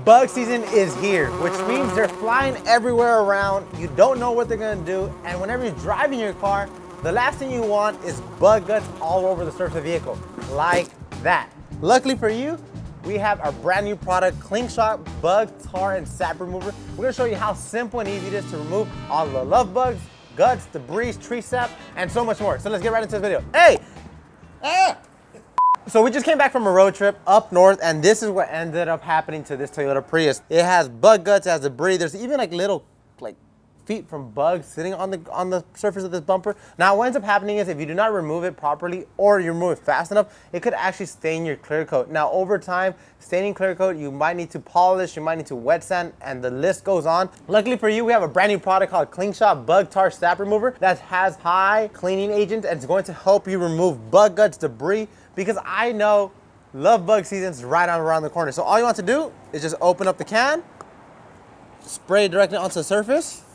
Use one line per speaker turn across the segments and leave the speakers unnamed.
Bug season is here, which means they're flying everywhere around. You don't know what they're gonna do, and whenever you're driving your car, the last thing you want is bug guts all over the surface of the vehicle, like that. Luckily for you, we have our brand new product, ClingShot Bug, Tar, and Sap Remover. We're gonna show you how simple and easy it is to remove all the love bugs, guts, debris, tree sap, and so much more. So let's get right into this video. Hey! So we just came back from a road trip up north, and this is what ended up happening to this Toyota Prius. It has bug guts, it has debris. There's even like little feet from bugs sitting on the surface of this bumper. Now what ends up happening is if you do not remove it properly or you remove it fast enough, it could actually stain your clear coat. Now over time, staining clear coat, you might need to polish, you might need to wet sand, and the list goes on. Luckily for you, we have a brand new product called ClingShot Bug, Tar, Sap Remover that has high cleaning agent, and it's going to help you remove bug guts, debris, because I know love bug season's right around the corner. So all you want to do is just open up the can, spray it directly onto the surface.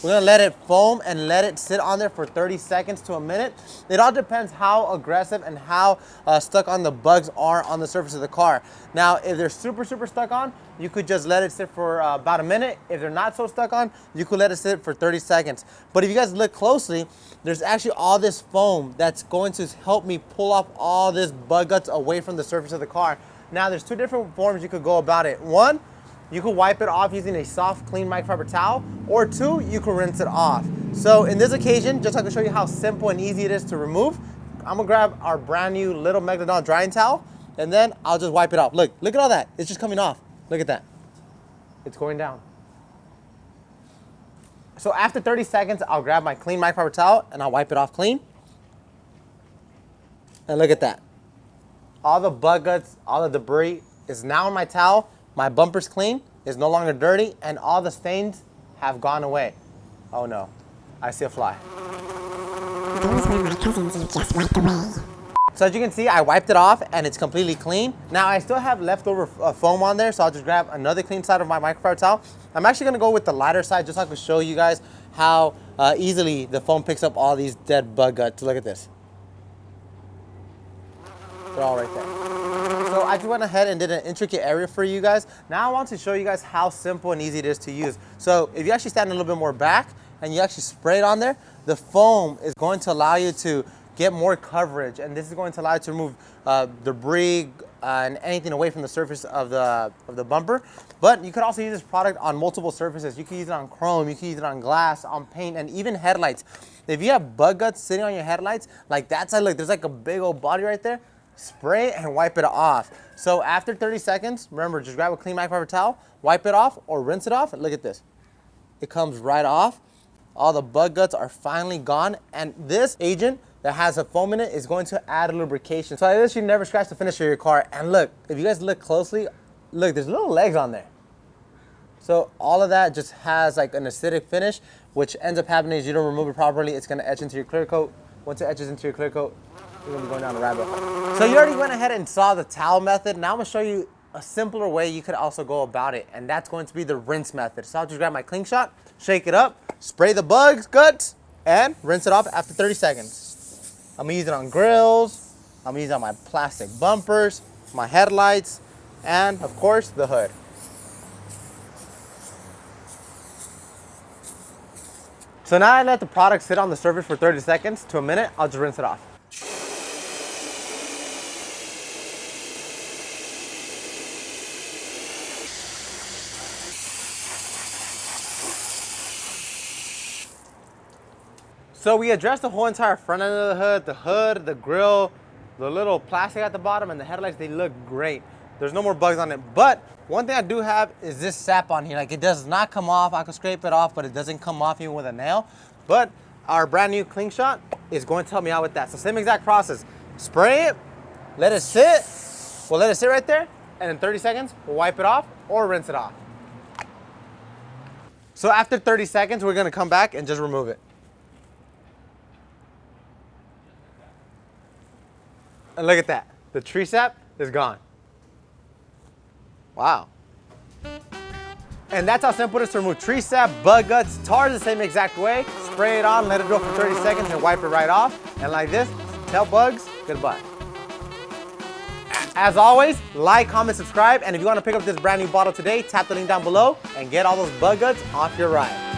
We're gonna let it foam and let it sit on there for 30 seconds to a minute. It all depends how aggressive and how stuck on the bugs are on the surface of the car. Now, if they're super stuck on, you could just let it sit for about a minute. If they're not so stuck on, you could let it sit for 30 seconds. But if you guys look closely, there's actually all this foam that's going to help me pull off all this bug guts away from the surface of the car. Now, there's two different forms you could go about it. One, you could wipe it off using a soft, clean microfiber towel, or two, you could rinse it off. So in this occasion, just so I can show you how simple and easy it is to remove, I'm gonna grab our brand new little Megalodon drying towel, and then I'll just wipe it off. Look at all that. It's just coming off. Look at that. It's going down. So after 30 seconds, I'll grab my clean microfiber towel and I'll wipe it off clean. And look at that. All the bug guts, all the debris is now in my towel. My bumper's clean, it's no longer dirty, and all the stains have gone away. Oh no, I see a fly.
Those were my cousins you just wiped away.
So as you can see, I wiped it off and it's completely clean. Now I still have leftover foam on there, so I'll just grab another clean side of my microfiber towel. I'm actually gonna go with the lighter side just so I can show you guys how easily the foam picks up all these dead bug guts. Look at this. They're all right there. So I just went ahead and did an intricate area for you guys. Now I want to show you guys how simple and easy it is to use. So if you actually stand a little bit more back and you actually spray it on there, the foam is going to allow you to get more coverage, and this is going to allow you to remove debris and anything away from the surface of the bumper. But you could also use this product on multiple surfaces. You can use it on chrome, you can use it on glass, on paint, and even headlights. If you have bug guts sitting on your headlights, like that side, look, there's like a big old body right there. Spray it and wipe it off. So after 30 seconds, remember, just grab a clean microfiber towel, wipe it off or rinse it off, and look at this. It comes right off. All the bug guts are finally gone, and this agent that has a foam in it is going to add lubrication. So like this, you never scratch the finish of your car. And look, if you guys look closely, look, there's little legs on there. So all of that just has like an acidic finish, which ends up happening is you don't remove it properly, it's gonna etch into your clear coat. Once it etches into your clear coat, you're gonna be going down a rabbit hole. So you already went ahead and saw the towel method. Now I'm gonna show you a simpler way you could also go about it, and that's going to be the rinse method. So I'll just grab my ClingShot, shake it up, spray the bugs, guts, and rinse it off after 30 seconds. I'm gonna use it on grills, I'm gonna use it on my plastic bumpers, my headlights, and of course, the hood. So now I let the product sit on the surface for 30 seconds to a minute, I'll just rinse it off. So we addressed the whole entire front end of the hood, the grill, the little plastic at the bottom, and the headlights, they look great. There's no more bugs on it. But one thing I do have is this sap on here. Like, it does not come off. I can scrape it off, but it doesn't come off even with a nail. But our brand new ClingShot is going to help me out with that. So same exact process. Spray it, let it sit. We'll let it sit right there, and in 30 seconds, we'll wipe it off or rinse it off. So after 30 seconds, we're gonna come back and just remove it. And look at that. The tree sap is gone. Wow. And that's how simple it is to remove tree sap, bug guts, tar the same exact way. Spray it on, let it go for 30 seconds and wipe it right off. And like this, tell bugs goodbye. As always, like, comment, subscribe, and if you want to pick up this brand new bottle today, tap the link down below and get all those bug guts off your ride.